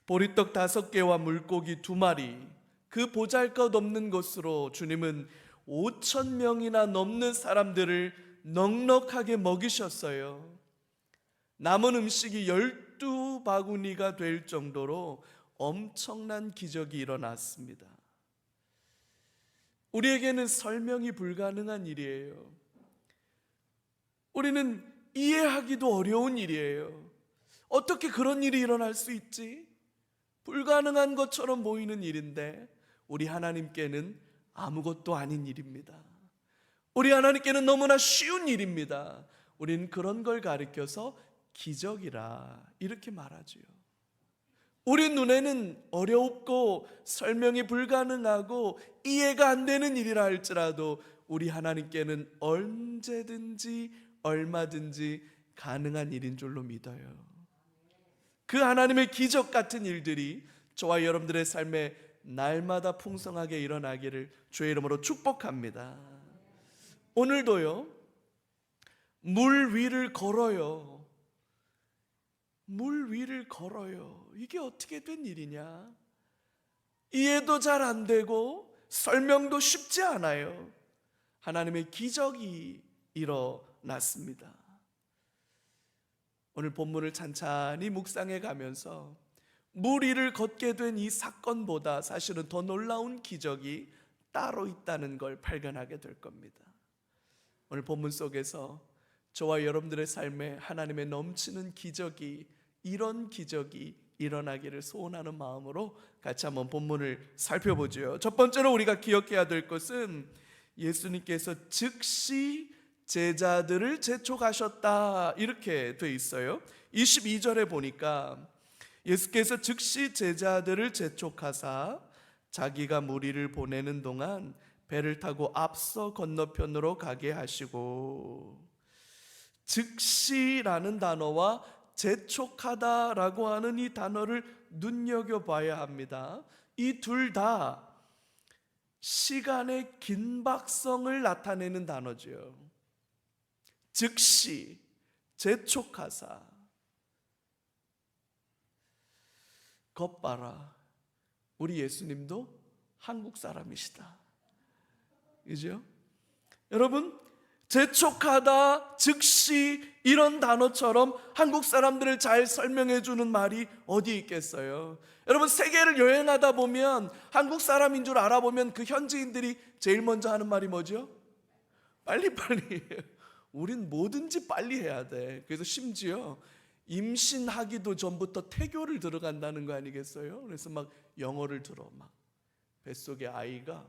보리떡 5개와 물고기 2마리, 그 보잘것없는 것으로 주님은 5,000명이나 넘는 사람들을 넉넉하게 먹이셨어요. 남은 음식이 12바구니가 될 정도로 엄청난 기적이 일어났습니다. 우리에게는 설명이 불가능한 일이에요. 우리는 이해하기도 어려운 일이에요. 어떻게 그런 일이 일어날 수 있지? 불가능한 것처럼 보이는 일인데 우리 하나님께는 아무것도 아닌 일입니다. 우리 하나님께는 너무나 쉬운 일입니다. 우리는 그런 걸 가리켜서 기적이라 이렇게 말하지요. 우리 눈에는 어렵고 설명이 불가능하고 이해가 안 되는 일이라 할지라도 우리 하나님께는 언제든지 얼마든지 가능한 일인 줄로 믿어요. 그 하나님의 기적 같은 일들이 저와 여러분들의 삶에 날마다 풍성하게 일어나기를 주의 이름으로 축복합니다. 오늘도요, 물 위를 걸어요. 물 위를 걸어요. 이게 어떻게 된 일이냐? 이해도 잘 안 되고 설명도 쉽지 않아요. 하나님의 기적이 일어났습니다. 오늘 본문을 찬찬히 묵상해 가면서 물 위를 걷게 된 이 사건보다 사실은 더 놀라운 기적이 따로 있다는 걸 발견하게 될 겁니다. 오늘 본문 속에서 저와 여러분들의 삶에 하나님의 넘치는 기적이, 이런 기적이 일어나기를 소원하는 마음으로 같이 한번 본문을 살펴보죠. 첫 번째로 우리가 기억해야 될 것은 예수님께서 즉시 제자들을 재촉하셨다 이렇게 돼 있어요. 22절에 보니까 예수께서 즉시 제자들을 재촉하사 자기가 무리를 보내는 동안 배를 타고 앞서 건너편으로 가게 하시고, 즉시라는 단어와 재촉하다라고 하는 이 단어를 눈여겨봐야 합니다. 이 둘 다 시간의 긴박성을 나타내는 단어죠. 즉시, 재촉하사. 것 봐라, 우리 예수님도 한국 사람이시다. 그죠? 여러분, 재촉하다, 즉시 이런 단어처럼 한국 사람들을 잘 설명해 주는 말이 어디 있겠어요? 여러분, 세계를 여행하다 보면 한국 사람인 줄 알아보면 그 현지인들이 제일 먼저 하는 말이 뭐죠? 빨리빨리. 우린 뭐든지 빨리 해야 돼. 그래서 심지어 임신하기도 전부터 태교를 들어간다는 거 아니겠어요? 그래서 막 영어를 들어. 막 뱃속에 아이가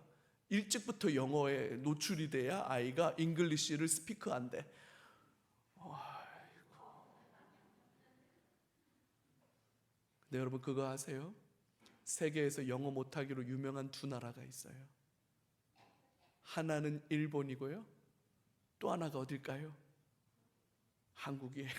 일찍부터 영어에 노출이 돼야 아이가 잉글리시를 스피크한대. 근데 여러분 그거 아세요? 세계에서 영어 못하기로 유명한 2 나라가 있어요. 하나는 일본이고요, 또 하나가 어딜까요? 한국이에요.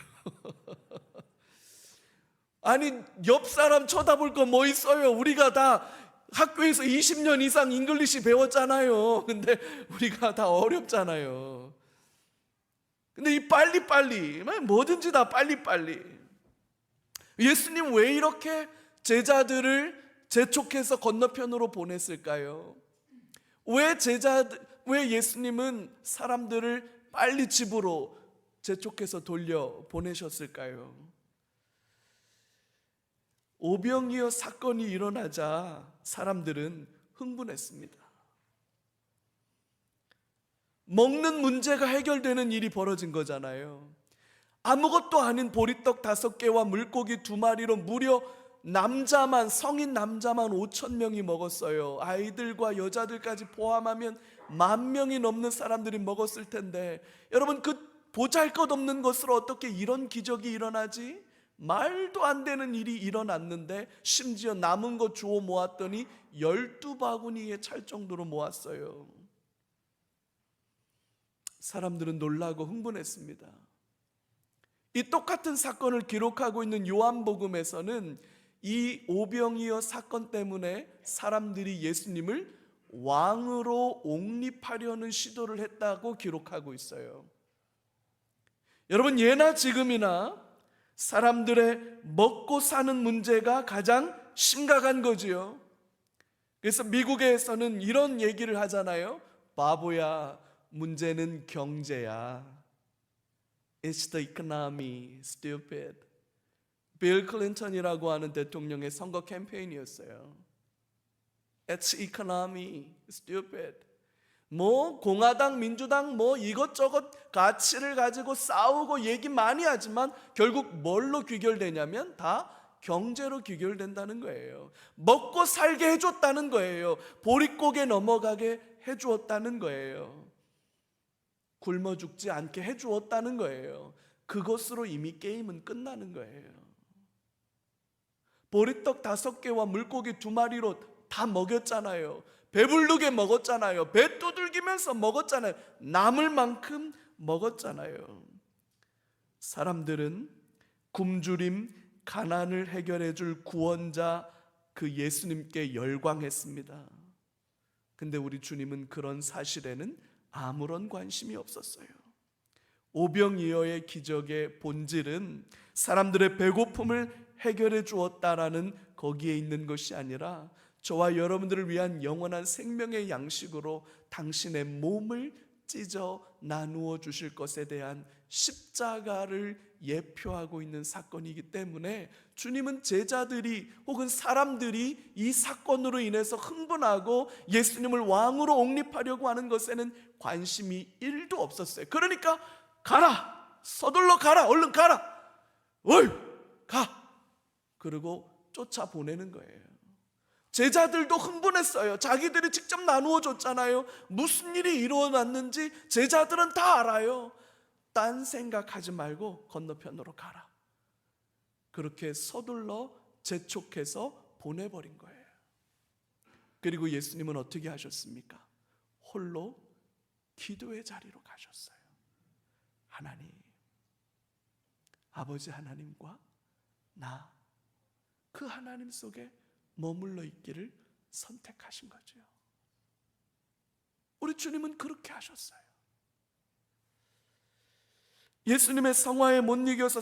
아니, 옆 사람 쳐다볼 거 뭐 있어요? 우리가 다 학교에서 20년 이상 잉글리시 배웠잖아요. 근데 우리가 다 어렵잖아요. 근데 이 빨리빨리, 뭐든지 다 빨리빨리. 예수님 왜 이렇게 제자들을 재촉해서 건너편으로 보냈을까요? 왜 예수님은 사람들을 빨리 집으로 재촉해서 돌려 보내셨을까요? 오병이어 사건이 일어나자 사람들은 흥분했습니다. 먹는 문제가 해결되는 일이 벌어진 거잖아요. 아무것도 아닌 보리떡 5개와 물고기 2마리로 무려 성인 남자만 5,000명이 먹었어요. 아이들과 여자들까지 포함하면 10,000명이 넘는 사람들이 먹었을 텐데, 여러분, 그 보잘것없는 것으로 어떻게 이런 기적이 일어나지? 말도 안 되는 일이 일어났는데, 심지어 남은 거 주워 모았더니 12바구니에 찰 정도로 모았어요. 사람들은 놀라고 흥분했습니다. 이 똑같은 사건을 기록하고 있는 요한복음에서는 이 오병이어 사건 때문에 사람들이 예수님을 왕으로 옹립하려는 시도를 했다고 기록하고 있어요. 여러분, 예나 지금이나 사람들의 먹고 사는 문제가 가장 심각한 거지요. 그래서 미국에서는 이런 얘기를 하잖아요. 바보야, 문제는 경제야. It's the economy, stupid. 빌 클린턴이라고 하는 대통령의 선거 캠페인이었어요. It's economy, stupid. 뭐 공화당, 민주당 뭐 이것저것 가치를 가지고 싸우고 얘기 많이 하지만 결국 뭘로 귀결되냐면 다 경제로 귀결된다는 거예요. 먹고 살게 해줬다는 거예요. 보릿고개 넘어가게 해주었다는 거예요. 굶어 죽지 않게 해주었다는 거예요. 그것으로 이미 게임은 끝나는 거예요. 보리떡 5개와 물고기 2마리로 다 먹였잖아요. 배부르게 먹었잖아요. 배 두들기면서 먹었잖아요. 남을 만큼 먹었잖아요. 사람들은 굶주림, 가난을 해결해 줄 구원자 그 예수님께 열광했습니다. 근데 우리 주님은 그런 사실에는 아무런 관심이 없었어요. 오병이어의 기적의 본질은 사람들의 배고픔을 해결해 주었다라는 거기에 있는 것이 아니라 저와 여러분들을 위한 영원한 생명의 양식으로 당신의 몸을 찢어 나누어 주실 것에 대한 십자가를 예표하고 있는 사건이기 때문에 주님은 제자들이 혹은 사람들이 이 사건으로 인해서 흥분하고 예수님을 왕으로 옹립하려고 하는 것에는 관심이 1도 없었어요. 그러니까 가라, 서둘러 가라, 얼른 가라, 어이 가, 그리고 쫓아보내는 거예요. 제자들도 흥분했어요. 자기들이 직접 나누어 줬잖아요. 무슨 일이 일어났는지 제자들은 다 알아요. 딴 생각하지 말고 건너편으로 가라. 그렇게 서둘러 재촉해서 보내버린 거예요. 그리고 예수님은 어떻게 하셨습니까? 홀로 기도의 자리로 가셨어요. 하나님, 아버지 하나님과 나, 그 하나님 속에 머물러 있기를 선택하신 거죠. 우리 주님은 그렇게 하셨어요. 예수님의 성화에 못 이겨서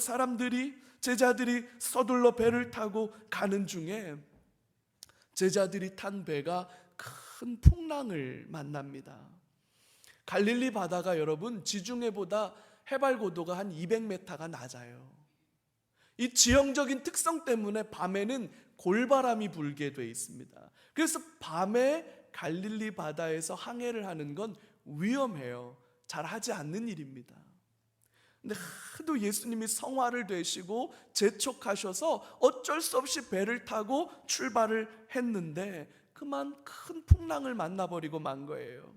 제자들이 서둘러 배를 타고 가는 중에 제자들이 탄 배가 큰 풍랑을 만납니다. 갈릴리 바다가 여러분 지중해보다 해발 고도가 한 200m가 낮아요. 이 지형적인 특성 때문에 밤에는 골바람이 불게 돼 있습니다. 그래서 밤에 갈릴리 바다에서 항해를 하는 건 위험해요. 잘 하지 않는 일입니다. 근데 하도 예수님이 성화를 되시고 재촉하셔서 어쩔 수 없이 배를 타고 출발을 했는데 그만 큰 풍랑을 만나버리고 만 거예요.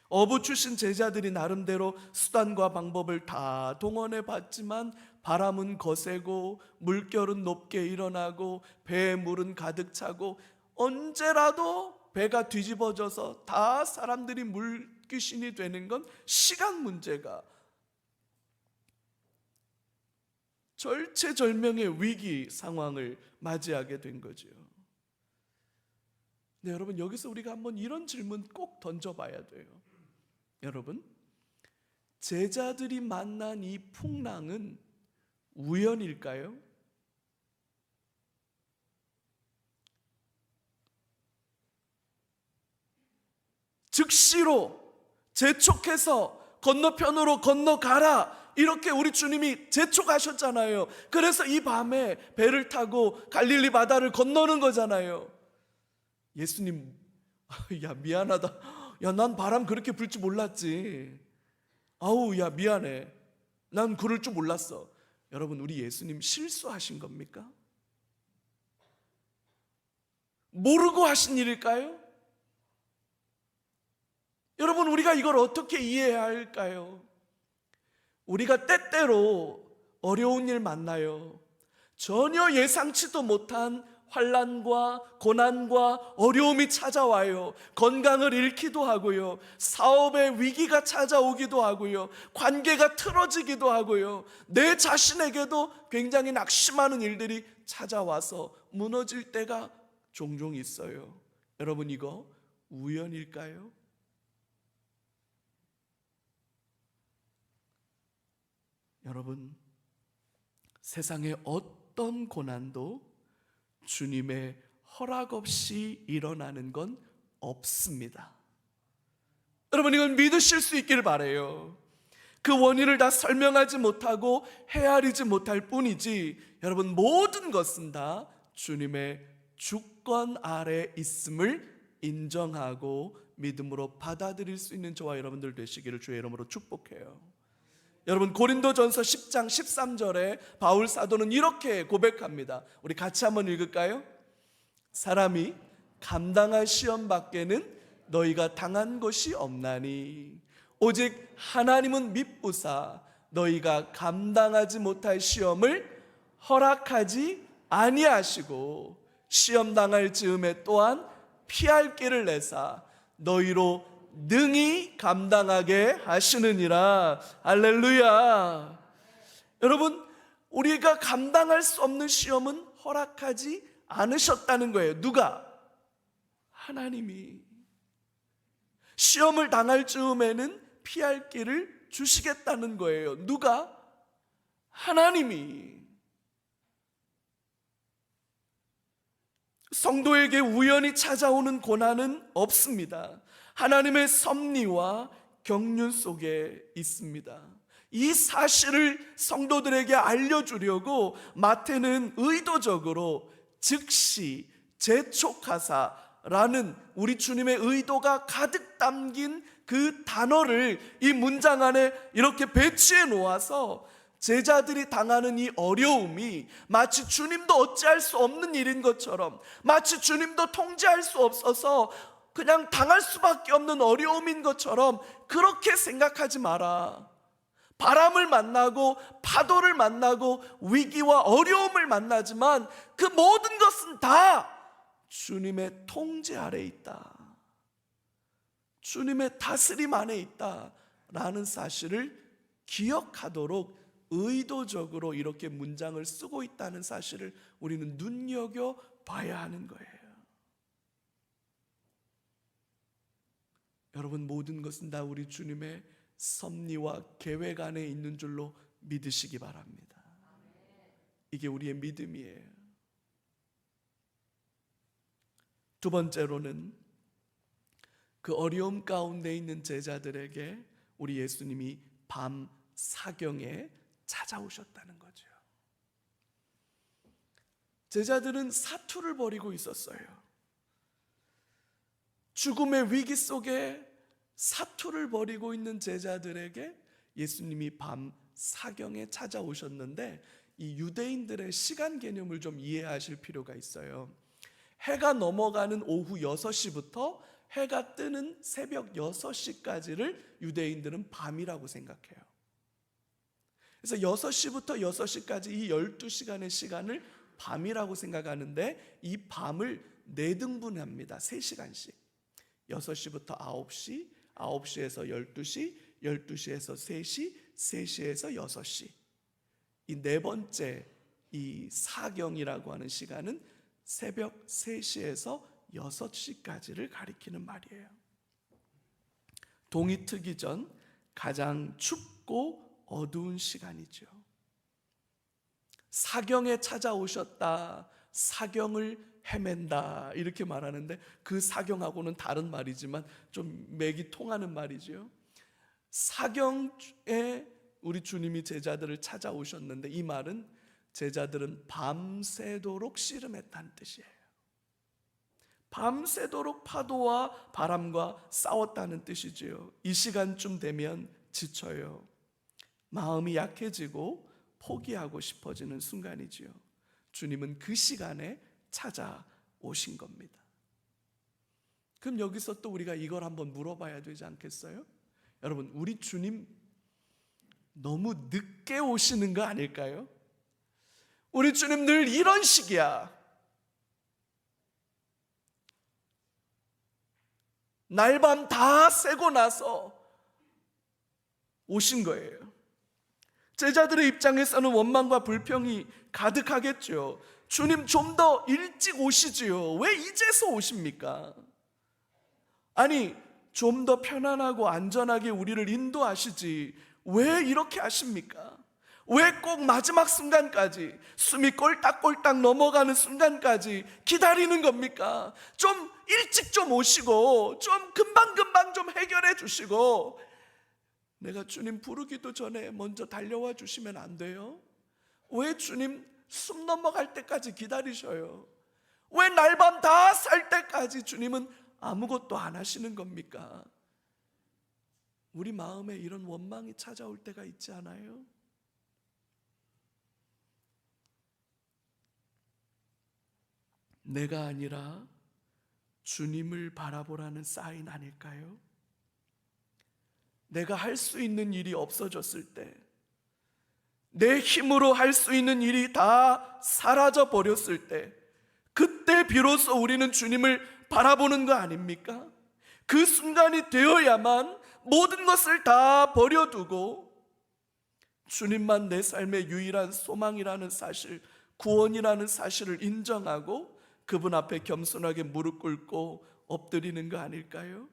어부 출신 제자들이 나름대로 수단과 방법을 다 동원해 봤지만 바람은 거세고 물결은 높게 일어나고 배에 물은 가득 차고 언제라도 배가 뒤집어져서 다 사람들이 물귀신이 되는 건 시간 문제가, 절체절명의 위기 상황을 맞이하게 된 거죠. 네, 여러분, 여기서 우리가 한번 이런 질문 꼭 던져봐야 돼요. 여러분, 제자들이 만난 이 풍랑은 우연일까요? 즉시로 재촉해서 건너편으로 건너가라, 이렇게 우리 주님이 재촉하셨잖아요. 그래서 이 밤에 배를 타고 갈릴리 바다를 건너는 거잖아요. 예수님, 야 미안하다, 야 난 바람 그렇게 불 줄 몰랐지, 아우 야 미안해, 난 그럴 줄 몰랐어. 여러분, 우리 예수님 실수하신 겁니까? 모르고 하신 일일까요? 여러분, 우리가 이걸 어떻게 이해해야 할까요? 우리가 때때로 어려운 일 만나요. 전혀 예상치도 못한 환난과 고난과 어려움이 찾아와요. 건강을 잃기도 하고요, 사업의 위기가 찾아오기도 하고요, 관계가 틀어지기도 하고요, 내 자신에게도 굉장히 낙심하는 일들이 찾아와서 무너질 때가 종종 있어요. 여러분, 이거 우연일까요? 여러분, 세상의 어떤 고난도 주님의 허락 없이 일어나는 건 없습니다. 여러분, 이건 믿으실 수 있기를 바라요. 그 원인을 다 설명하지 못하고 헤아리지 못할 뿐이지, 여러분, 모든 것은 다 주님의 주권 아래 있음을 인정하고 믿음으로 받아들일 수 있는 저와 여러분들 되시기를 주의 이름으로 축복해요. 여러분, 고린도전서 10장 13절에 바울 사도는 이렇게 고백합니다. 우리 같이 한번 읽을까요? 사람이 감당할 시험 밖에는 너희가 당한 것이 없나니 오직 하나님은 미쁘사 너희가 감당하지 못할 시험을 허락하지 아니하시고 시험 당할 즈음에 또한 피할 길을 내사 너희로 능히 감당하게 하시느니라. 할렐루야. 여러분, 우리가 감당할 수 없는 시험은 허락하지 않으셨다는 거예요. 누가? 하나님이. 시험을 당할 즈음에는 피할 길을 주시겠다는 거예요. 누가? 하나님이. 성도에게 우연히 찾아오는 고난은 없습니다. 하나님의 섭리와 경륜 속에 있습니다. 이 사실을 성도들에게 알려주려고 마태는 의도적으로 즉시 재촉하사라는 우리 주님의 의도가 가득 담긴 그 단어를 이 문장 안에 이렇게 배치해 놓아서 제자들이 당하는 이 어려움이 마치 주님도 어찌할 수 없는 일인 것처럼, 마치 주님도 통제할 수 없어서 그냥 당할 수밖에 없는 어려움인 것처럼 그렇게 생각하지 마라. 바람을 만나고 파도를 만나고 위기와 어려움을 만나지만 그 모든 것은 다 주님의 통제 아래 있다, 주님의 다스림 안에 있다라는 사실을 기억하도록 의도적으로 이렇게 문장을 쓰고 있다는 사실을 우리는 눈여겨봐야 하는 거예요. 여러분, 모든 것은 다 우리 주님의 섭리와 계획 안에 있는 줄로 믿으시기 바랍니다. 이게 우리의 믿음이에요. 두 번째로는 그 어려움 가운데 있는 제자들에게 우리 예수님이 밤 사경에 찾아오셨다는 거죠. 제자들은 사투를 벌이고 있었어요. 죽음의 위기 속에 사투를 벌이고 있는 제자들에게 예수님이 밤 사경에 찾아오셨는데, 이 유대인들의 시간 개념을 좀 이해하실 필요가 있어요. 해가 넘어가는 오후 6시부터 해가 뜨는 새벽 6시까지를 유대인들은 밤이라고 생각해요. 그래서 6시부터 6시까지 이 12시간의 시간을 밤이라고 생각하는데, 이 밤을 4등분합니다. 3시간씩. 6시부터 9시, 9시에서 12시, 12시에서 3시, 3시에서 6시. 이 네 번째 이 사경이라고 하는 시간은 새벽 3시에서 6시까지를 가리키는 말이에요. 동이 트기 전 가장 춥고 어두운 시간이죠. 사경에 찾아오셨다, 사경을 헤맨다 이렇게 말하는데, 그 사경하고는 다른 말이지만 좀 맥이 통하는 말이죠. 사경에 우리 주님이 제자들을 찾아오셨는데, 이 말은 제자들은 밤새도록 씨름했다는 뜻이에요. 밤새도록 파도와 바람과 싸웠다는 뜻이지요. 이 시간쯤 되면 지쳐요. 마음이 약해지고 포기하고 싶어지는 순간이지요. 주님은 그 시간에 찾아오신 겁니다. 그럼 여기서 또 우리가 이걸 한번 물어봐야 되지 않겠어요? 여러분, 우리 주님 너무 늦게 오시는 거 아닐까요? 우리 주님 늘 이런 식이야. 날밤 다 새고 나서 오신 거예요. 제자들의 입장에서는 원망과 불평이 가득하겠죠. 주님 좀 더 일찍 오시지요. 왜 이제서 오십니까? 아니, 좀 더 편안하고 안전하게 우리를 인도하시지 왜 이렇게 하십니까? 왜 꼭 마지막 순간까지, 숨이 꼴딱꼴딱 넘어가는 순간까지 기다리는 겁니까? 좀 일찍 좀 오시고 좀 금방금방 좀 해결해 주시고 내가 주님 부르기도 전에 먼저 달려와 주시면 안 돼요? 왜 주님 숨 넘어갈 때까지 기다리셔요? 왜 날밤 다 살 때까지 주님은 아무것도 안 하시는 겁니까? 우리 마음에 이런 원망이 찾아올 때가 있지 않아요? 내가 아니라 주님을 바라보라는 사인 아닐까요? 내가 할 수 있는 일이 없어졌을 때, 내 힘으로 할 수 있는 일이 다 사라져 버렸을 때, 그때 비로소 우리는 주님을 바라보는 거 아닙니까? 그 순간이 되어야만 모든 것을 다 버려두고 주님만 내 삶의 유일한 소망이라는 사실, 구원이라는 사실을 인정하고 그분 앞에 겸손하게 무릎 꿇고 엎드리는 거 아닐까요?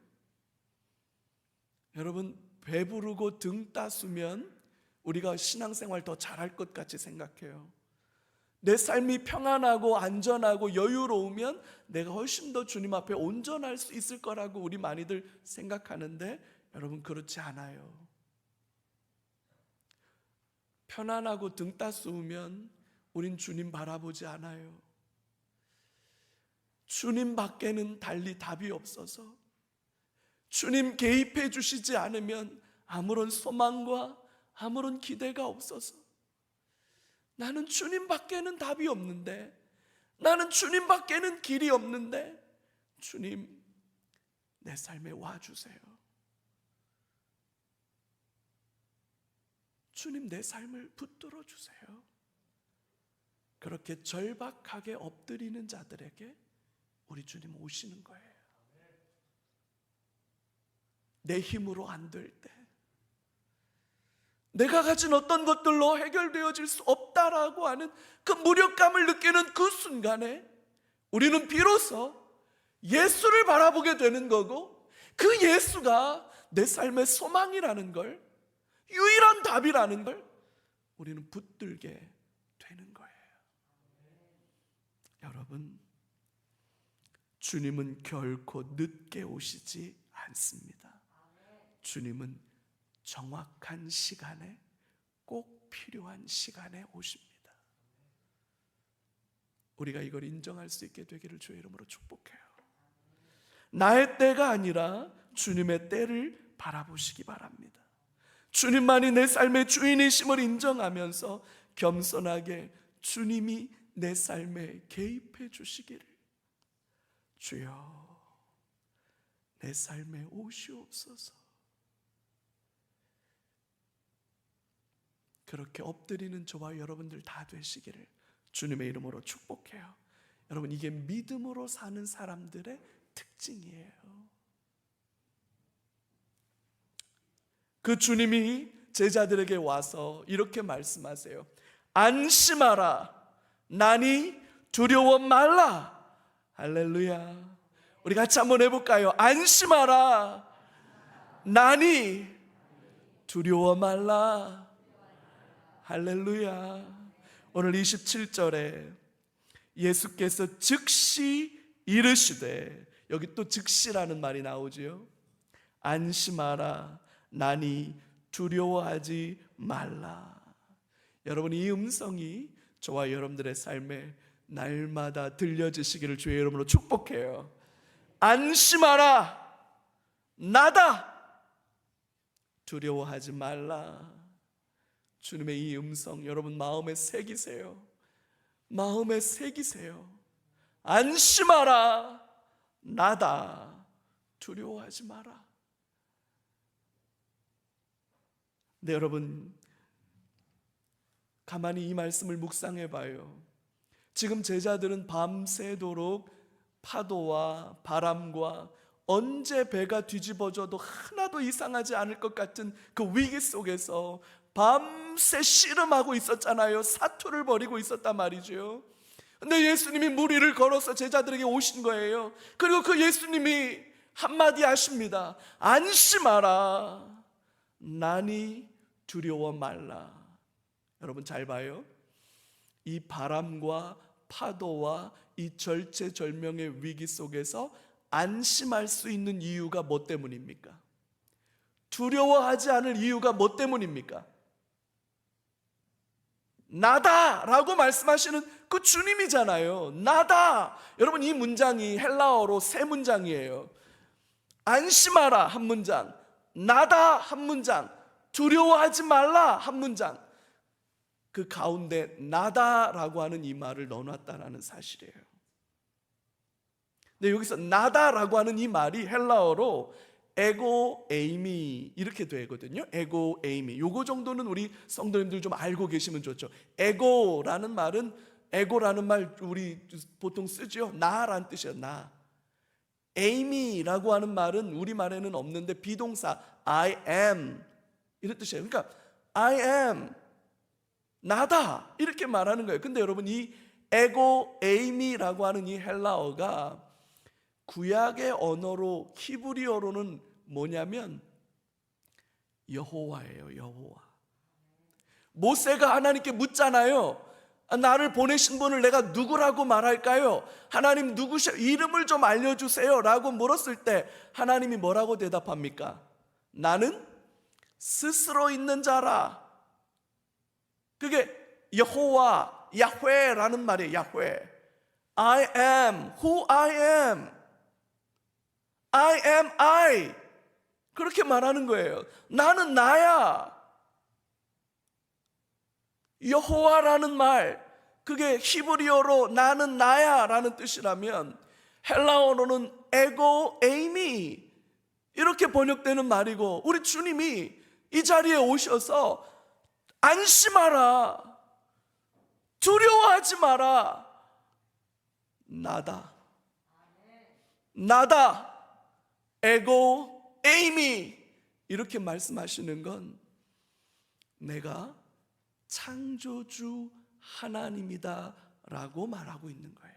여러분, 배부르고 등 따수면 우리가 신앙생활 더 잘할 것 같이 생각해요. 내 삶이 평안하고 안전하고 여유로우면 내가 훨씬 더 주님 앞에 온전할 수 있을 거라고 우리 많이들 생각하는데 여러분, 그렇지 않아요. 편안하고 등 따스우면 우린 주님 바라보지 않아요. 주님 밖에는 달리 답이 없어서, 주님 개입해 주시지 않으면 아무런 소망과 아무런 기대가 없어서, 나는 주님 밖에는 답이 없는데, 나는 주님 밖에는 길이 없는데 주님 내 삶에 와주세요. 주님 내 삶을 붙들어 주세요. 그렇게 절박하게 엎드리는 자들에게 우리 주님 오시는 거예요. 내 힘으로 안 될 때, 내가 가진 어떤 것들로 해결되어질 수 없다라고 하는 그 무력감을 느끼는 그 순간에 우리는 비로소 예수를 바라보게 되는 거고, 그 예수가 내 삶의 소망이라는 걸, 유일한 답이라는 걸 우리는 붙들게 되는 거예요. 여러분, 주님은 결코 늦게 오시지 않습니다. 주님은 정확한 시간에, 꼭 필요한 시간에 오십니다. 우리가 이걸 인정할 수 있게 되기를 주의 이름으로 축복해요. 나의 때가 아니라 주님의 때를 바라보시기 바랍니다. 주님만이 내 삶의 주인이심을 인정하면서 겸손하게 주님이 내 삶에 개입해 주시기를, 주여 내 삶에 오시옵소서. 그렇게 엎드리는 저와 여러분들 다 되시기를 주님의 이름으로 축복해요. 여러분, 이게 믿음으로 사는 사람들의 특징이에요. 그 주님이 제자들에게 와서 이렇게 말씀하세요. 안심하라, 나니 두려워 말라. 할렐루야. 우리 같이 한번 해볼까요? 안심하라, 나니 두려워 말라. 할렐루야. 오늘 27절에 예수께서 즉시 이르시되, 여기 또 즉시라는 말이 나오지요. 안심하라, 나니 두려워하지 말라. 여러분, 이 음성이 저와 여러분들의 삶에 날마다 들려지시기를 주의 이름으로 축복해요. 안심하라, 나다, 두려워하지 말라. 주님의 이 음성 여러분 마음에 새기세요. 마음에 새기세요. 안심하라, 나다, 두려워하지 마라. 네, 여러분, 가만히 이 말씀을 묵상해 봐요. 지금 제자들은 밤새도록 파도와 바람과 언제 배가 뒤집어져도 하나도 이상하지 않을 것 같은 그 위기 속에서 밤새 씨름하고 있었잖아요. 사투를 벌이고 있었단 말이죠. 근데 예수님이 물 위를 걸어서 제자들에게 오신 거예요. 그리고 그 예수님이 한마디 하십니다. 안심하라, 나니 두려워 말라. 여러분 잘 봐요. 이 바람과 파도와 이 절체절명의 위기 속에서 안심할 수 있는 이유가 뭐 때문입니까? 두려워하지 않을 이유가 뭐 때문입니까? 나다라고 말씀하시는 그 주님이잖아요. 나다. 여러분 이 문장이 헬라어로 세 문장이에요. 안심하라 한 문장, 나다 한 문장, 두려워하지 말라 한 문장. 그 가운데 나다라고 하는 이 말을 넣어놨다는 사실이에요. 근데 여기서 나다라고 하는 이 말이 헬라어로 에고 에이미 이렇게 되거든요. 에고 에이미. 요거 정도는 우리 성도님들 좀 알고 계시면 좋죠. 에고라는 말은 우리 보통 쓰죠. 나라는 뜻이에요. 나. 에이미라고 하는 말은 우리말에는 없는데 비동사 I am 이런 뜻이에요. 그러니까 I am 나다 이렇게 말하는 거예요. 근데 여러분 이 에고 에이미라고 하는 이 헬라어가 구약의 언어로 히브리어로는 뭐냐면 여호와예요. 여호와. 모세가 하나님께 묻잖아요. 나를 보내신 분을 내가 누구라고 말할까요? 하나님 누구셔? 이름을 좀 알려주세요 라고 물었을 때 하나님이 뭐라고 대답합니까? 나는 스스로 있는 자라. 그게 여호와, 야훼라는 말이에요. 야훼. I am who I am. I am I. 그렇게 말하는 거예요. 나는 나야. 여호와라는 말, 그게 히브리어로 나는 나야 라는 뜻이라면 헬라어로는 에고 에이미 이렇게 번역되는 말이고, 우리 주님이 이 자리에 오셔서 안심하라, 두려워하지 마라, 나다, 나다, 에고 에이미 이렇게 말씀하시는 건 내가 창조주 하나님이다 라고 말하고 있는 거예요.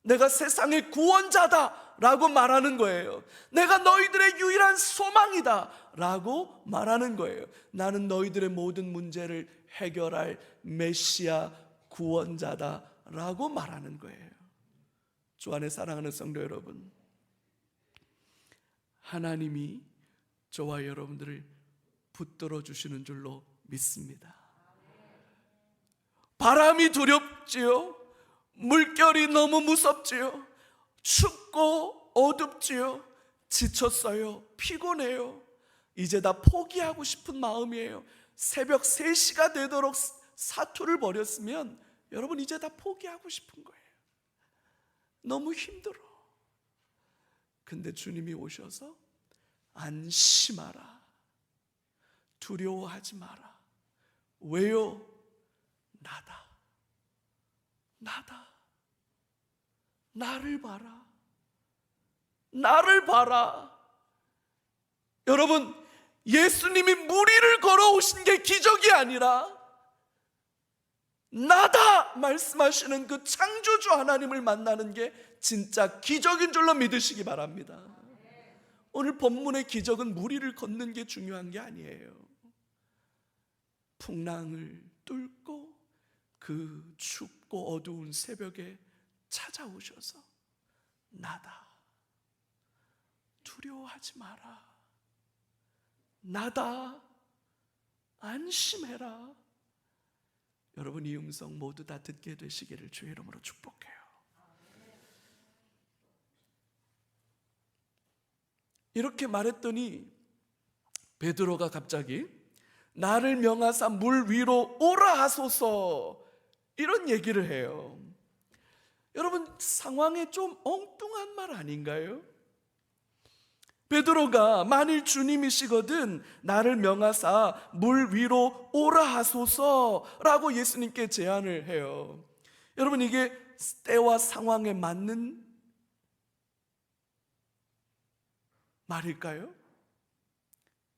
내가 세상의 구원자다 라고 말하는 거예요. 내가 너희들의 유일한 소망이다 라고 말하는 거예요. 나는 너희들의 모든 문제를 해결할 메시아 구원자다 라고 말하는 거예요. 주 안에 사랑하는 성도 여러분, 하나님이 저와 여러분들을 붙들어 주시는 줄로 믿습니다. 바람이 두렵지요. 물결이 너무 무섭지요. 춥고 어둡지요. 지쳤어요. 피곤해요. 이제 다 포기하고 싶은 마음이에요. 새벽 3시가 되도록 사투를 벌였으면 여러분 이제 다 포기하고 싶은 거예요. 너무 힘들어. 근데 주님이 오셔서 안심하라, 두려워하지 마라. 왜요? 나다, 나다. 나를 봐라, 나를 봐라. 여러분, 예수님이 무리를 걸어오신 게 기적이 아니라 나다 말씀하시는 그 창조주 하나님을 만나는 게 진짜 기적인 줄로 믿으시기 바랍니다. 오늘 본문의 기적은 무리를 걷는 게 중요한 게 아니에요. 풍랑을 뚫고 그 춥고 어두운 새벽에 찾아오셔서 나다, 두려워하지 마라, 나다, 안심해라. 여러분 이 음성 모두 다 듣게 되시기를 주의 이름으로 축복해요. 이렇게 말했더니 베드로가 갑자기 나를 명하사 물 위로 오라 하소서 이런 얘기를 해요. 여러분 상황에 좀 엉뚱한 말 아닌가요? 베드로가 만일 주님이시거든 나를 명하사 물 위로 오라 하소서라고 예수님께 제안을 해요. 여러분 이게 때와 상황에 맞는 말일까요?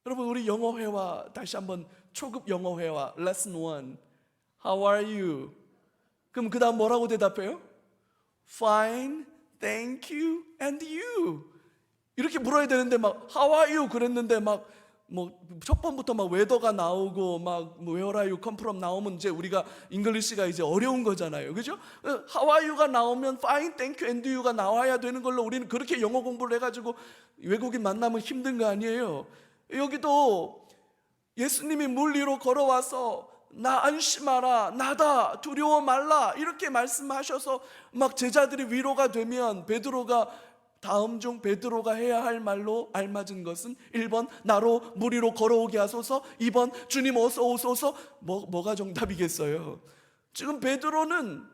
여러분 우리 영어회화 다시 한번 초급 영어회화 Lesson 1 How are you? 그럼 그 다음 뭐라고 대답해요? Fine, thank you, and you 이렇게 물어야 되는데 막 How are you? 그랬는데 막 뭐 첫 번부터 막 웨더가 나오고 막 where are you come from 나오면 이제 우리가 잉글리시가 이제 어려운 거잖아요, 그죠? how are you가 나오면 fine, thank you, and you가 나와야 되는 걸로 우리는 그렇게 영어 공부를 해가지고 외국인 만나면 힘든 거 아니에요. 여기도 예수님이 물 위로 걸어와서 나 안심하라, 나다, 두려워 말라 이렇게 말씀하셔서 막 제자들이 위로가 되면 베드로가 다음 중 베드로가 해야 할 말로 알맞은 것은 1번 나로 물 위로 걸어오게 하소서, 2번 주님 어서 오소서. 뭐가 정답이겠어요? 지금 베드로는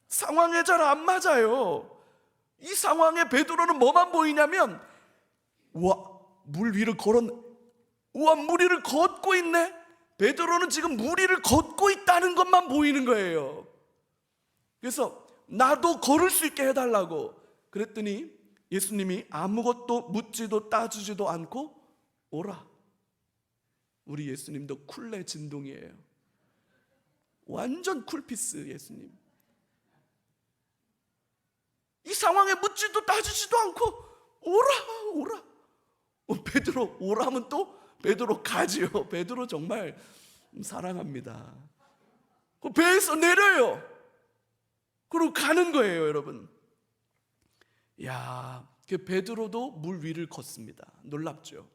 상황에 잘 안 맞아요. 이 상황에 베드로는 뭐만 보이냐면 우와 물 위를 우와 물 위를 걷고 있네. 베드로는 지금 물 위를 걷고 있다는 것만 보이는 거예요. 그래서 나도 걸을 수 있게 해달라고 그랬더니 예수님이 아무것도 묻지도 따지지도 않고 오라. 우리 예수님도 쿨레 진동이에요. 완전 쿨피스 예수님. 이 상황에 묻지도 따지지도 않고 오라. 베드로 오라면 또 베드로 가지요. 베드로 정말 사랑합니다. 그 배에서 내려요. 그리고 가는 거예요, 여러분. 야, 그 베드로도 물 위를 걷습니다. 놀랍죠?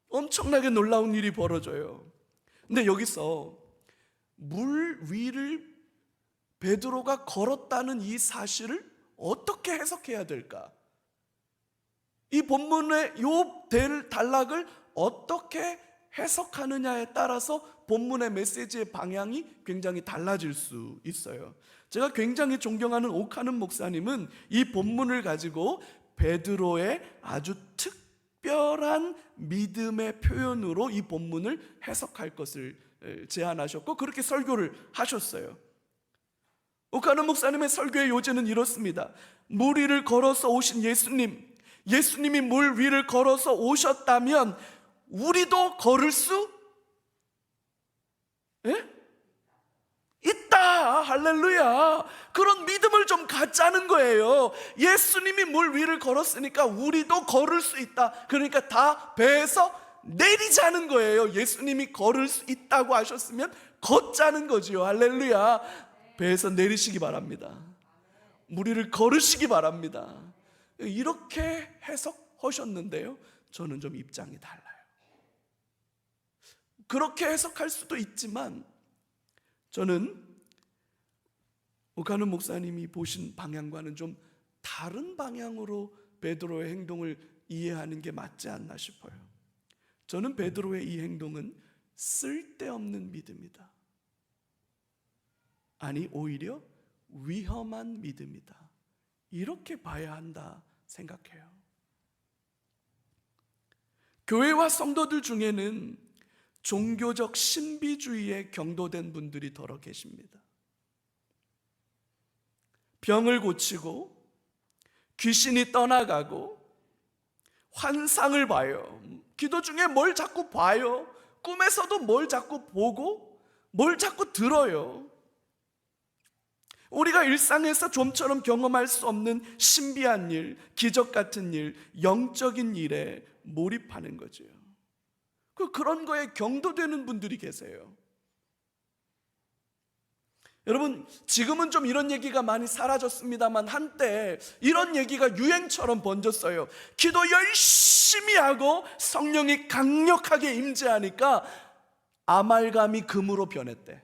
엄청나게 놀라운 일이 벌어져요. 근데 여기서 물 위를 베드로가 걸었다는 이 사실을 어떻게 해석해야 될까? 이 본문의 요 단락을 어떻게 해석하느냐에 따라서 본문의 메시지의 방향이 굉장히 달라질 수 있어요. 제가 굉장히 존경하는 오카는 목사님은 이 본문을 가지고 베드로의 아주 특별한 믿음의 표현으로 이 본문을 해석할 것을 제안하셨고 그렇게 설교를 하셨어요. 오카는 목사님의 설교의 요지는 이렇습니다. 물 위를 걸어서 오신 예수님이 물 위를 걸어서 오셨다면 우리도 걸을 수 있다. 할렐루야. 그런 믿음을 좀 갖자는 거예요. 예수님이 물 위를 걸었으니까 우리도 걸을 수 있다. 그러니까 다 배에서 내리자는 거예요. 예수님이 걸을 수 있다고 하셨으면 걷자는 거지요. 할렐루야. 배에서 내리시기 바랍니다. 물 위를 걸으시기 바랍니다. 이렇게 해석하셨는데요, 저는 좀 입장이 달라요. 그렇게 해석할 수도 있지만 저는 오카는 목사님이 보신 방향과는 좀 다른 방향으로 베드로의 행동을 이해하는 게 맞지 않나 싶어요. 저는 베드로의 이 행동은 쓸데없는 믿음이다. 아니 오히려 위험한 믿음이다. 이렇게 봐야 한다 생각해요. 교회와 성도들 중에는 종교적 신비주의에 경도된 분들이 더러 계십니다. 병을 고치고 귀신이 떠나가고 환상을 봐요. 기도 중에 뭘 자꾸 봐요. 꿈에서도 뭘 자꾸 보고 뭘 자꾸 들어요. 우리가 일상에서 좀처럼 경험할 수 없는 신비한 일, 기적 같은 일, 영적인 일에 몰입하는 거죠. 그런 거에 경도되는 분들이 계세요. 여러분, 지금은 좀 이런 얘기가 많이 사라졌습니다만 한때 이런 얘기가 유행처럼 번졌어요. 기도 열심히 하고 성령이 강력하게 임재하니까 아말감이 금으로 변했대.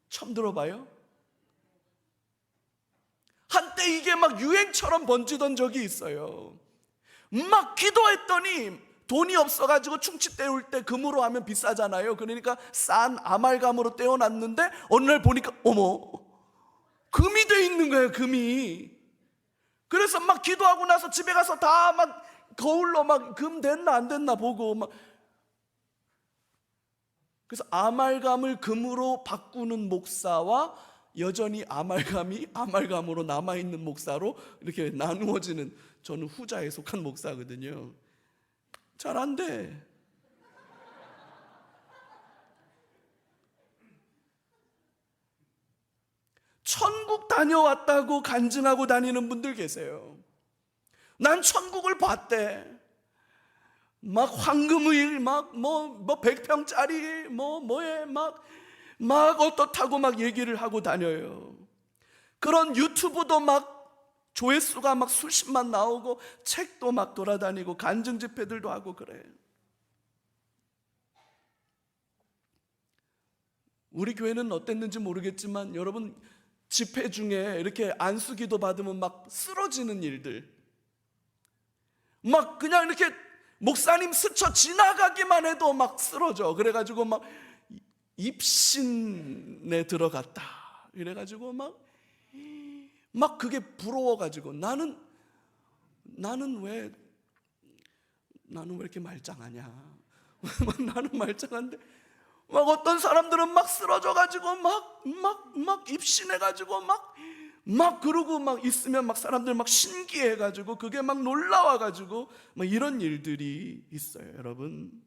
처음 들어봐요? 한때 이게 막 유행처럼 번지던 적이 있어요. 막 기도했더니 돈이 없어가지고 충치 때울 때 금으로 하면 비싸잖아요. 그러니까 싼 아말감으로 떼어놨는데 어느 날 보니까 어머, 금이 돼 있는 거예요. 금이. 그래서 막 기도하고 나서 집에 가서 다 막 거울로 막 금 됐나 안 됐나 보고 막. 그래서 아말감을 금으로 바꾸는 목사와 여전히 아말감이 아말감으로 남아있는 목사로 이렇게 나누어지는, 저는 후자에 속한 목사거든요. 잘 안 돼. 천국 다녀왔다고 간증하고 다니는 분들 계세요. 난 천국을 봤대. 막 황금의 막 100평짜리 뭐에 막 어떻다고 막 얘기를 하고 다녀요. 그런 유튜브도 막 조회수가 막 수십만 나오고, 책도 막 돌아다니고, 간증 집회들도 하고 그래요. 우리 교회는 어땠는지 모르겠지만 여러분, 집회 중에 이렇게 안수기도 받으면 막 쓰러지는 일들, 막 그냥 이렇게 목사님 스쳐 지나가기만 해도 막 쓰러져. 그래가지고 막 입신에 들어갔다 이래가지고 막 그게 부러워가지고 나는 왜 이렇게 말짱하냐. 나는 말짱한데 막 어떤 사람들은 막 쓰러져가지고 막 입신해가지고 막 그러고 막 있으면 막 사람들 막 신기해가지고 그게 막 놀라워가지고 막 이런 일들이 있어요. 여러분,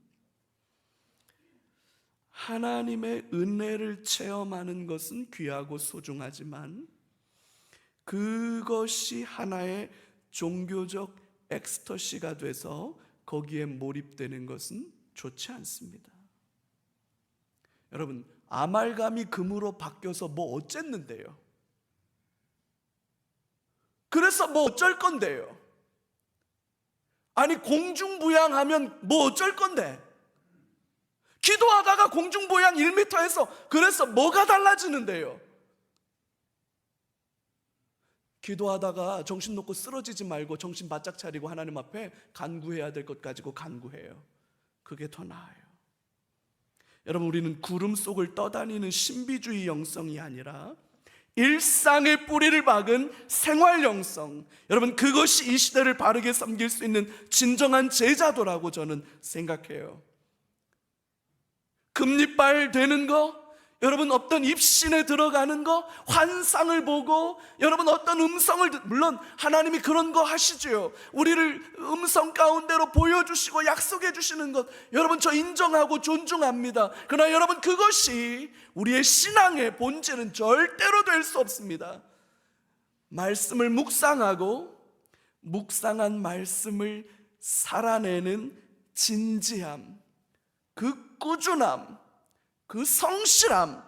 하나님의 은혜를 체험하는 것은 귀하고 소중하지만 그것이 하나의 종교적 엑스터시가 돼서 거기에 몰입되는 것은 좋지 않습니다. 여러분, 아말감이 금으로 바뀌어서 뭐 어쨌는데요? 그래서 뭐 어쩔 건데요? 아니, 공중부양하면 뭐 어쩔 건데? 기도하다가 공중부양 1m에서 그래서 뭐가 달라지는데요? 기도하다가 정신 놓고 쓰러지지 말고 정신 바짝 차리고 하나님 앞에 간구해야 될 것 가지고 간구해요. 그게 더 나아요. 여러분, 우리는 구름 속을 떠다니는 신비주의 영성이 아니라 일상의 뿌리를 박은 생활 영성, 여러분, 그것이 이 시대를 바르게 섬길 수 있는 진정한 제자도라고 저는 생각해요. 금리빨 되는 거, 여러분 어떤 입신에 들어가는 거, 환상을 보고 여러분 어떤 음성을 물론 하나님이 그런 거 하시죠. 우리를 음성 가운데로 보여주시고 약속해 주시는 것, 여러분 저 인정하고 존중합니다. 그러나 여러분, 그것이 우리의 신앙의 본질은 절대로 될 수 없습니다. 말씀을 묵상하고 묵상한 말씀을 살아내는 진지함, 그 꾸준함, 그 성실함,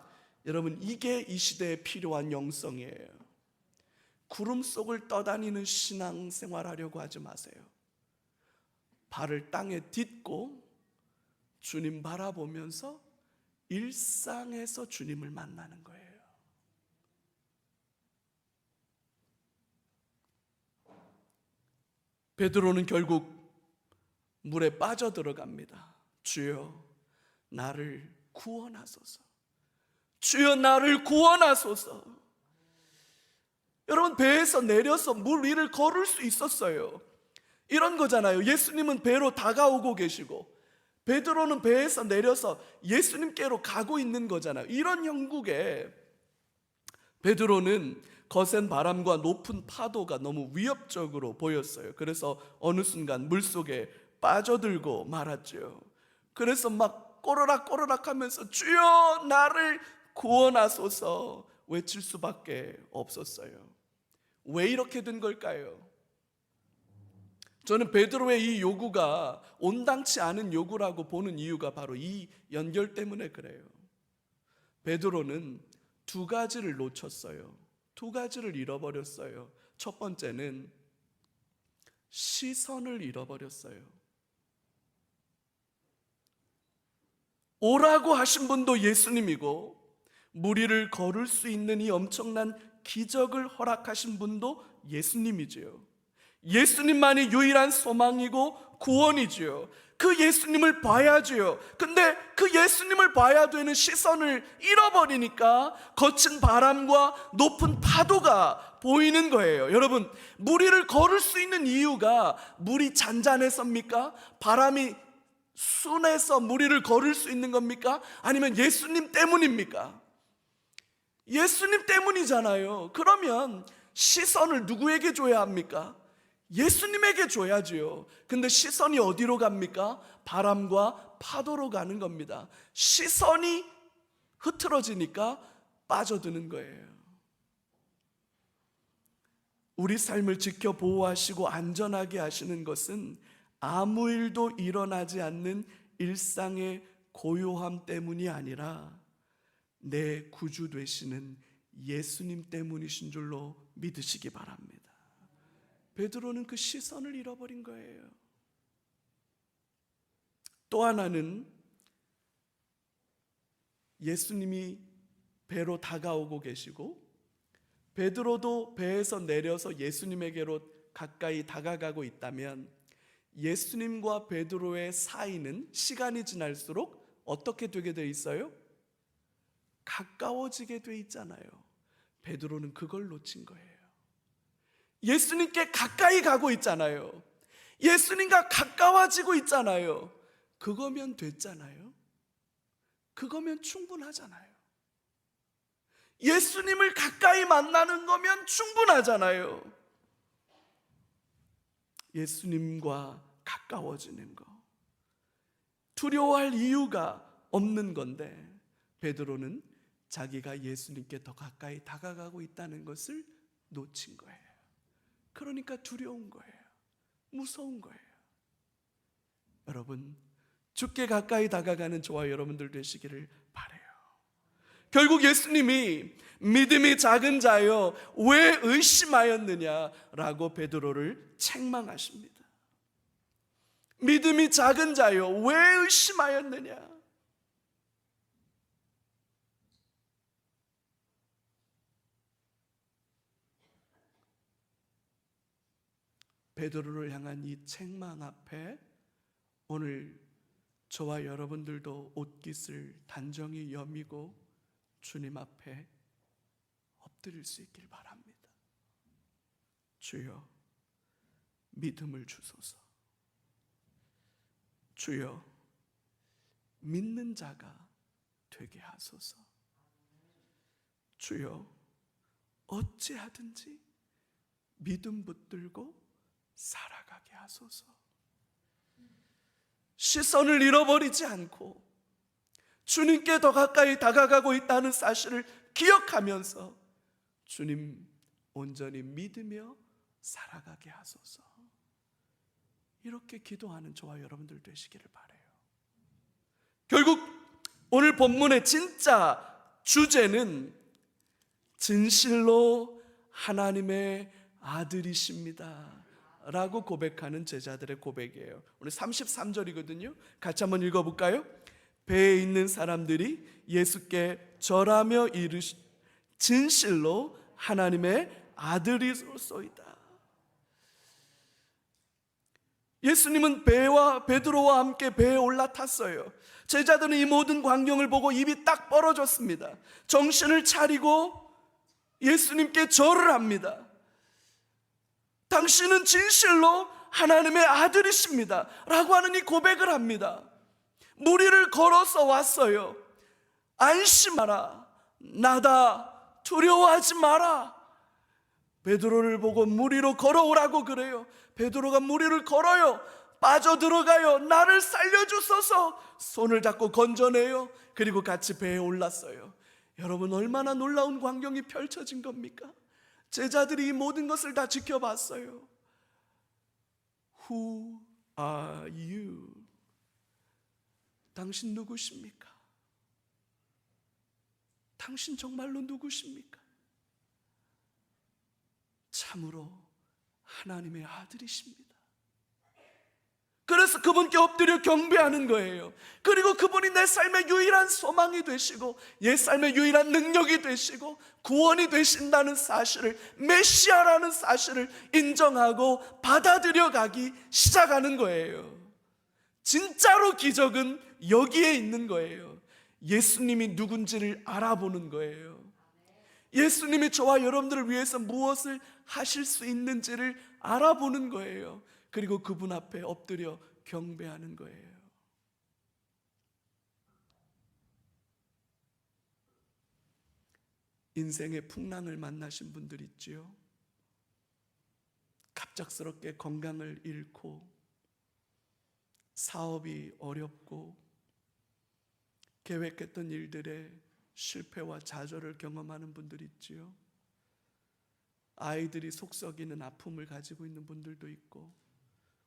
여러분 이게 이 시대에 필요한 영성이에요. 구름 속을 떠다니는 신앙생활 하려고 하지 마세요. 발을 땅에 딛고 주님 바라보면서 일상에서 주님을 만나는 거예요. 베드로는 결국 물에 빠져들어갑니다. 주여 나를 구원하소서. 주여 나를 구원하소서. 여러분, 배에서 내려서 물 위를 걸을 수 있었어요. 이런 거잖아요. 예수님은 배로 다가오고 계시고 베드로는 배에서 내려서 예수님께로 가고 있는 거잖아요. 이런 형국에 베드로는 거센 바람과 높은 파도가 너무 위협적으로 보였어요. 그래서 어느 순간 물속에 빠져들고 말았죠. 그래서 막 꼬르락 하면서 주여 나를 구원하소서 외칠 수밖에 없었어요. 왜 이렇게 된 걸까요? 저는 베드로의 이 요구가 온당치 않은 요구라고 보는 이유가 바로 이 연결 때문에 그래요. 베드로는 두 가지를 놓쳤어요. 두 가지를 잃어버렸어요. 첫 번째는 시선을 잃어버렸어요. 오라고 하신 분도 예수님이고 물 위를 걸을 수 있는 이 엄청난 기적을 허락하신 분도 예수님이지요. 예수님만이 유일한 소망이고 구원이지요. 그 예수님을 봐야지요. 근데 그 예수님을 봐야 되는 시선을 잃어버리니까 거친 바람과 높은 파도가 보이는 거예요. 여러분, 물 위를 걸을 수 있는 이유가 물이 잔잔해서입니까? 바람이 순해서 물 위를 걸을 수 있는 겁니까? 아니면 예수님 때문입니까? 예수님 때문이잖아요. 그러면 시선을 누구에게 줘야 합니까? 예수님에게 줘야지요. 근데 시선이 어디로 갑니까? 바람과 파도로 가는 겁니다. 시선이 흐트러지니까 빠져드는 거예요. 우리 삶을 지켜 보호하시고 안전하게 하시는 것은 아무 일도 일어나지 않는 일상의 고요함 때문이 아니라 내 구주 되시는 예수님 때문이신 줄로 믿으시기 바랍니다. 베드로는 그 시선을 잃어버린 거예요. 또 하나는 예수님이 배로 다가오고 계시고 베드로도 배에서 내려서 예수님에게로 가까이 다가가고 있다면 예수님과 베드로의 사이는 시간이 지날수록 어떻게 되게 돼 있어요? 가까워지게 돼 있잖아요. 베드로는 그걸 놓친 거예요. 예수님께 가까이 가고 있잖아요. 예수님과 가까워지고 있잖아요. 그거면 됐잖아요. 그거면 충분하잖아요. 예수님을 가까이 만나는 거면 충분하잖아요. 예수님과 가까워지는 거, 두려워할 이유가 없는 건데 베드로는 자기가 예수님께 더 가까이 다가가고 있다는 것을 놓친 거예요. 그러니까 두려운 거예요. 무서운 거예요. 여러분, 주께 가까이 다가가는 저와 여러분들 되시기를 바라요. 결국 예수님이 믿음이 작은 자여 왜 의심하였느냐라고 베드로를 책망하십니다. 믿음이 작은 자여 왜 의심하였느냐. 베드로를 향한 이 책망 앞에 오늘 저와 여러분들도 옷깃을 단정히 여미고 주님 앞에 엎드릴 수 있길 바랍니다. 주여, 믿음을 주소서. 주여, 믿는 자가 되게 하소서. 주여, 어찌하든지 믿음 붙들고 살아가게 하소서. 시선을 잃어버리지 않고 주님께 더 가까이 다가가고 있다는 사실을 기억하면서 주님 온전히 믿으며 살아가게 하소서. 이렇게 기도하는 저와 여러분들 되시기를 바라요. 결국 오늘 본문의 진짜 주제는 진실로 하나님의 아들이십니다 라고 고백하는 제자들의 고백이에요. 오늘 33절이거든요. 같이 한번 읽어볼까요? 배에 있는 사람들이 예수께 절하며 이르시 진실로 하나님의 아들이소이다. 예수님은 베드로와 함께 배에 올라탔어요. 제자들은 이 모든 광경을 보고 입이 딱 벌어졌습니다. 정신을 차리고 예수님께 절을 합니다. 당신은 진실로 하나님의 아들이십니다 라고 하는 이 고백을 합니다. 무리를 걸어서 왔어요. 안심하라, 나다, 두려워하지 마라. 베드로를 보고 무리로 걸어오라고 그래요. 베드로가 무리를 걸어요. 빠져들어가요. 나를 살려주소서. 손을 잡고 건져내요. 그리고 같이 배에 올랐어요. 여러분, 얼마나 놀라운 광경이 펼쳐진 겁니까? 제자들이 이 모든 것을 다 지켜봤어요. Who are you? 당신 누구십니까? 당신 정말로 누구십니까? 참으로 하나님의 아들이십니다. 그래서 그분께 엎드려 경배하는 거예요. 그리고 그분이 내 삶의 유일한 소망이 되시고 내 삶의 유일한 능력이 되시고 구원이 되신다는 사실을, 메시아라는 사실을 인정하고 받아들여 가기 시작하는 거예요. 진짜로 기적은 여기에 있는 거예요. 예수님이 누군지를 알아보는 거예요. 예수님이 저와 여러분들을 위해서 무엇을 하실 수 있는지를 알아보는 거예요. 그리고 그분 앞에 엎드려 경배하는 거예요. 인생의 풍랑을 만나신 분들 있지요. 갑작스럽게 건강을 잃고 사업이 어렵고 계획했던 일들의 실패와 좌절을 경험하는 분들 있지요. 아이들이 속썩이는 아픔을 가지고 있는 분들도 있고,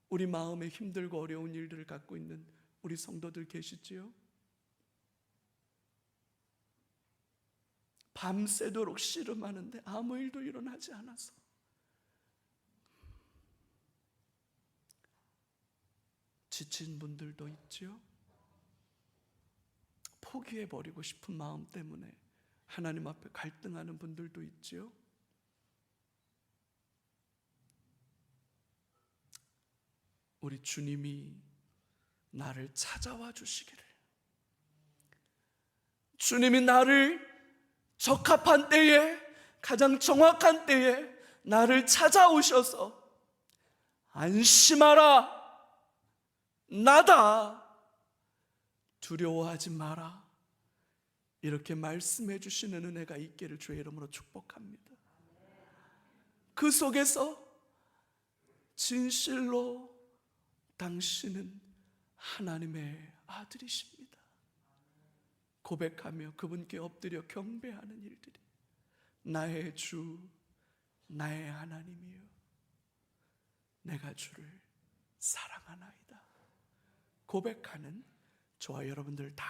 우리 마음에 힘들고 어려운 일들을 갖고 있는 우리 성도들 계시지요? 밤새도록 씨름하는데 아무 일도 일어나지 않아서 지친 분들도 있지요? 포기해버리고 싶은 마음 때문에 하나님 앞에 갈등하는 분들도 있지요? 우리 주님이 나를 찾아와 주시기를, 주님이 나를 적합한 때에, 가장 정확한 때에 나를 찾아오셔서 안심하라, 나다, 두려워하지 마라, 이렇게 말씀해 주시는 은혜가 있기를 주의 이름으로 축복합니다. 그 속에서 진실로 당신은 하나님의 아들이십니다 고백하며 그분께 엎드려 경배하는 일들이, 나의 주, 나의 하나님이여, 내가 주를 사랑하나이다 고백하는 저와 여러분들 다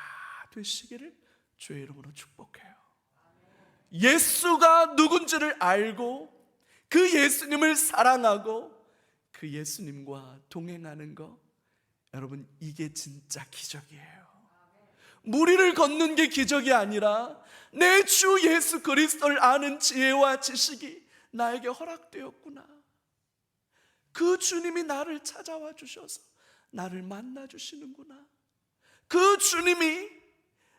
되시기를 주의 이름으로 축복해요. 예수가 누군지를 알고 그 예수님을 사랑하고 그 예수님과 동행하는 거, 여러분, 이게 진짜 기적이에요. 무리를 걷는 게 기적이 아니라 내 주 예수 그리스도를 아는 지혜와 지식이 나에게 허락되었구나. 그 주님이 나를 찾아와 주셔서 나를 만나 주시는구나. 그 주님이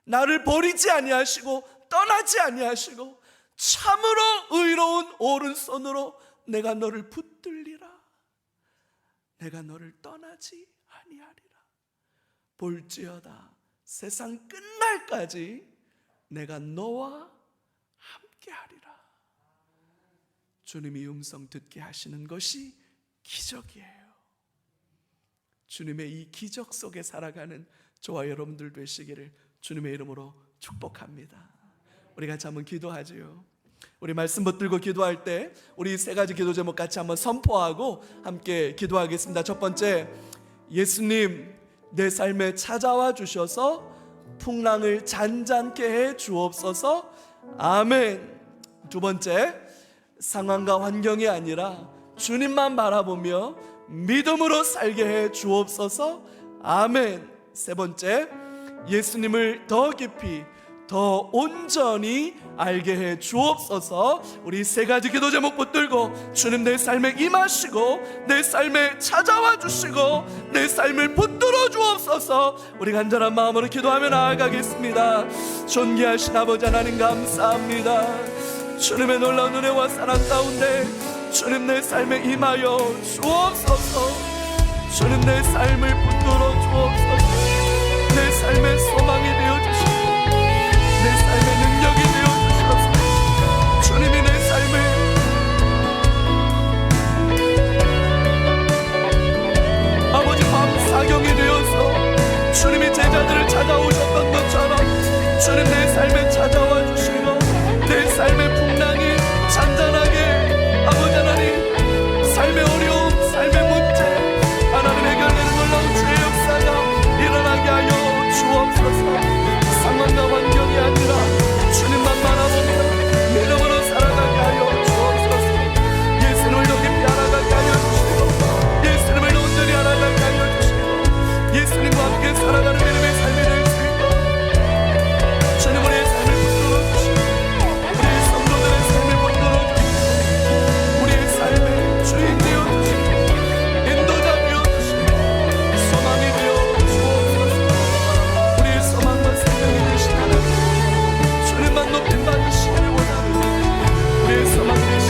나를 버리지 아니하시고 떠나지 아니하시고 참으로 의로운 오른손으로 내가 너를 붙들리라, 내가 너를 떠나지 아니하리라. 볼지어다 세상 끝날까지 내가 너와 함께하리라. 주님이 음성 듣게 하시는 것이 기적이에요. 주님의 이 기적 속에 살아가는 저와 여러분들 되시기를 주님의 이름으로 축복합니다. 우리 같이 한번 기도하지요. 우리 말씀 붙들고 기도할 때 우리 세 가지 기도 제목 같이 한번 선포하고 함께 기도하겠습니다. 첫 번째, 예수님 내 삶에 찾아와 주셔서 풍랑을 잔잔케 해 주옵소서. 아멘. 두 번째, 상황과 환경이 아니라 주님만 바라보며 믿음으로 살게 해 주옵소서. 아멘. 세 번째, 예수님을 더 깊이 더 온전히 알게 해 주옵소서. 우리 세 가지 기도 제목 붙들고 주님 내 삶에 임하시고 내 삶에 찾아와 주시고 내 삶을 붙들어 주옵소서. 우리 간절한 마음으로 기도하며 나아가겠습니다. 존귀하신 아버지 하나님 감사합니다. 주님의 놀라운 은혜와 사랑 가운데 주님 내 삶에 임하여 주옵소서. 주님 내 삶을 붙들어 주옵소서. 내 삶의 소망이 되어 주시옵소서. 내 삶의 능력이 되어주셔서 주님이 내 삶을 아버지 밤사경이 되어서 주님이 제자들을 찾아오셨던 것처럼 주님 내 삶에 찾아와 주시고 내 삶의 풍랑이 잔잔하게 아버지 하나님 삶의 어려움, 삶의 문제 하나님 해결되는 놀라운 주의 역사가 일어나게 하여 주옵소서. 상황과 환경이 아니라 주님만 바라보며 믿음으로 살아가게 하여 주옵소서. 예수님을 더 깊이 알아가게 하여 주시고 예수님을 더 온전히 알아가게 하여 주시고 예수님과 함께 살아가는 믿음의 삶이 될 수 있도록 주님 우리의 삶을 붙들어 주시고 우리의 성도들의 삶을 붙들어 주시고 우리의 삶의 주인 되어 주시고 인도자 되어 주시고 소망이 되어 주옵소서. 우리의 소망과 생명이 되신 하나님 주님만 높임 받으시기를 원하는 우리의 소망 되신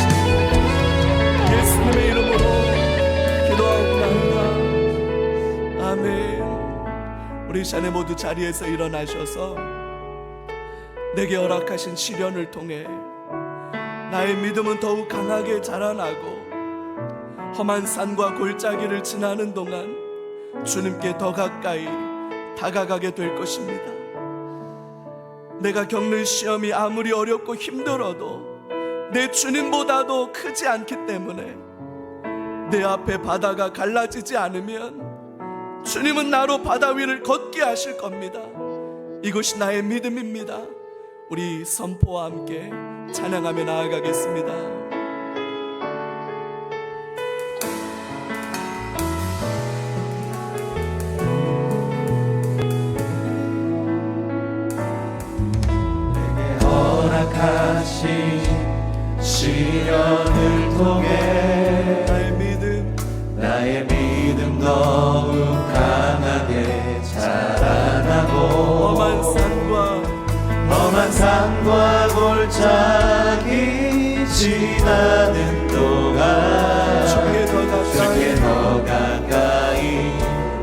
예수님의 이름으로 기도하옵나이다. 아멘. 우리 자네 모두 자리에서 일어나셔서 내게 허락하신 시련을 통해 나의 믿음은 더욱 강하게 자라나고 험한 산과 골짜기를 지나는 동안 주님께 더 가까이 다가가게 될 것입니다. 내가 겪는 시험이 아무리 어렵고 힘들어도 내 주님보다도 크지 않기 때문에 내 앞에 바다가 갈라지지 않으면 주님은 나로 바다 위를 걷게 하실 겁니다. 이것이 나의 믿음입니다. 우리 선포와 함께 찬양하며 나아가겠습니다. 내게 허락하신 시련을 통해 나의 믿음 더욱 강하게 자라나고 험한 산과 골짜기 지나는 동안 주께 더 가까이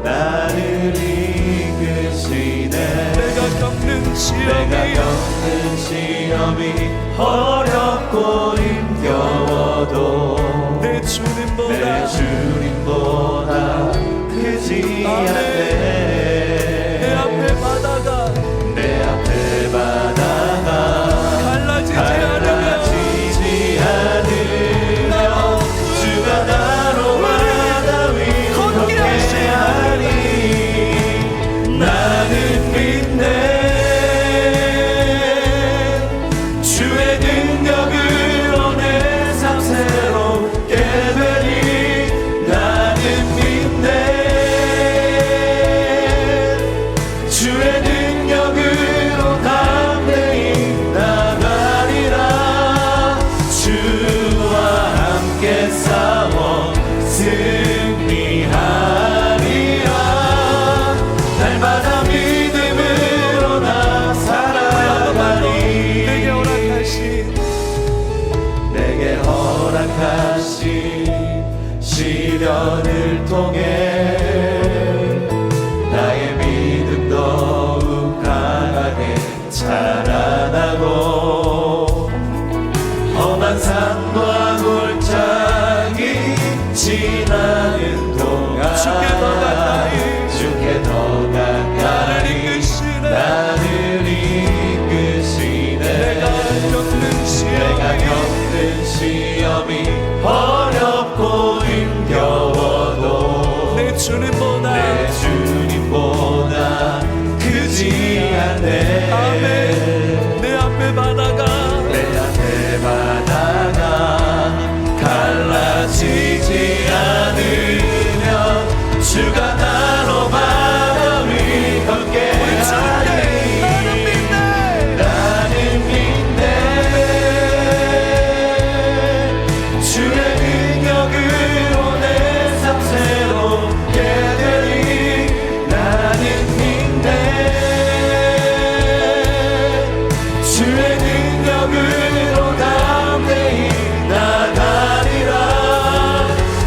나를 이끄시네. 내가 겪는 시험이 어렵고 힘겨워도 내 주님보다 크지 않네. 내 앞에 바다가 갈라지지 않으면 주가 나로 바다 위 걷게 하리. 나는 믿네. 주의 능력으로 내 삶 새롭게 되리. 나는 믿네. 주의 능력으로 담대히 나가리라. 주와 함께 싸워 승리하리라. 날마다 믿음으로 나 살아가리. 내게 허락하신 시련을 통해 나의 믿음 더욱 강하게 자라나고 험한 산과 골짜기 지나는 동안 주께 더 가까이 나를 이끄시네. 내가 겪는 시험이 어렵고 힘겨워도 내 주님보다 크지 않네. 내 앞에 바다가 갈라지지 않으면 주가 나로 바다 위 걷게 하리. 나는 믿네. 주의 능력으로 내 삶 새롭게 되리. 나는 믿네. 주의 능력으로 담대히 나가리라.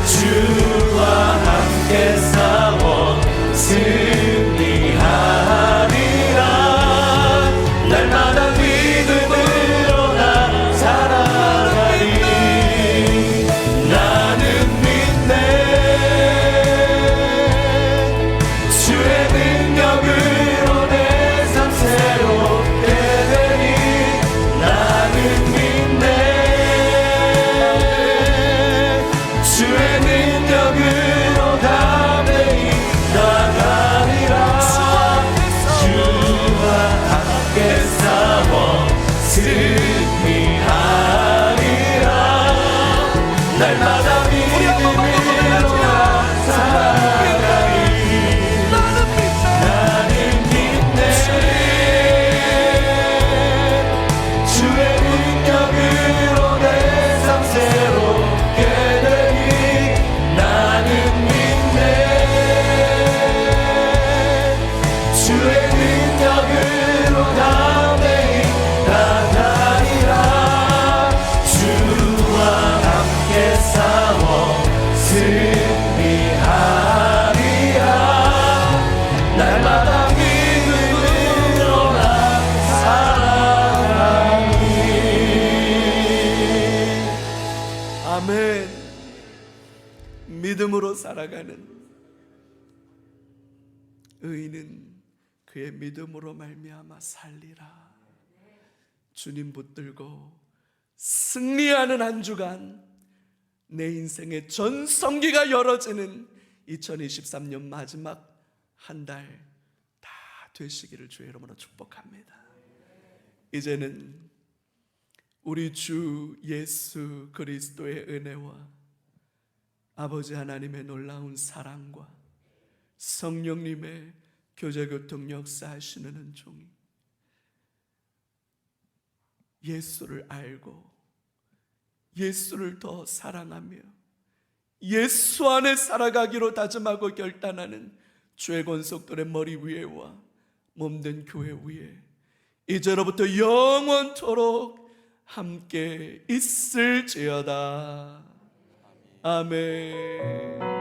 주와 함께 싸워 승리하리라. 날마다 믿음으로 나 살아가리. 나는 믿네. 주의 능력으로 내 삶 새롭게 되리. 나는 믿네. 주의 능력으로 담대히 나가리라. 주와 함께 싸워 승리하리라. 날마다 믿음으로 나 살아가리. 나는 믿네. 주의 능력으로 내 삶 새롭게 되리. 나는 믿네. 주의 능력으로 담대히 나가리라. 주와 함께 싸워 승리하리라. 날마다 믿음으로 나 살아가리. 아멘. 믿음으로 살아가는 의인은 그의 믿음으로 말미암아 살리라. 주님 붙들고 승리하는 한 주간, 내 인생의 전성기가 열어지는 2023년 마지막 한 달 다 되시기를 주의 이름으로 축복합니다. 이제는 우리 주 예수 그리스도의 은혜와 아버지 하나님의 놀라운 사랑과 성령님의 교제교통 역사하시는 은총이 예수를 알고 예수를 더 사랑하며 예수 안에 살아가기로 다짐하고 결단하는 주의 권속들의 머리 위에와 몸된 교회 위에 이제로부터 영원토록 함께 있을지어다. 아멘.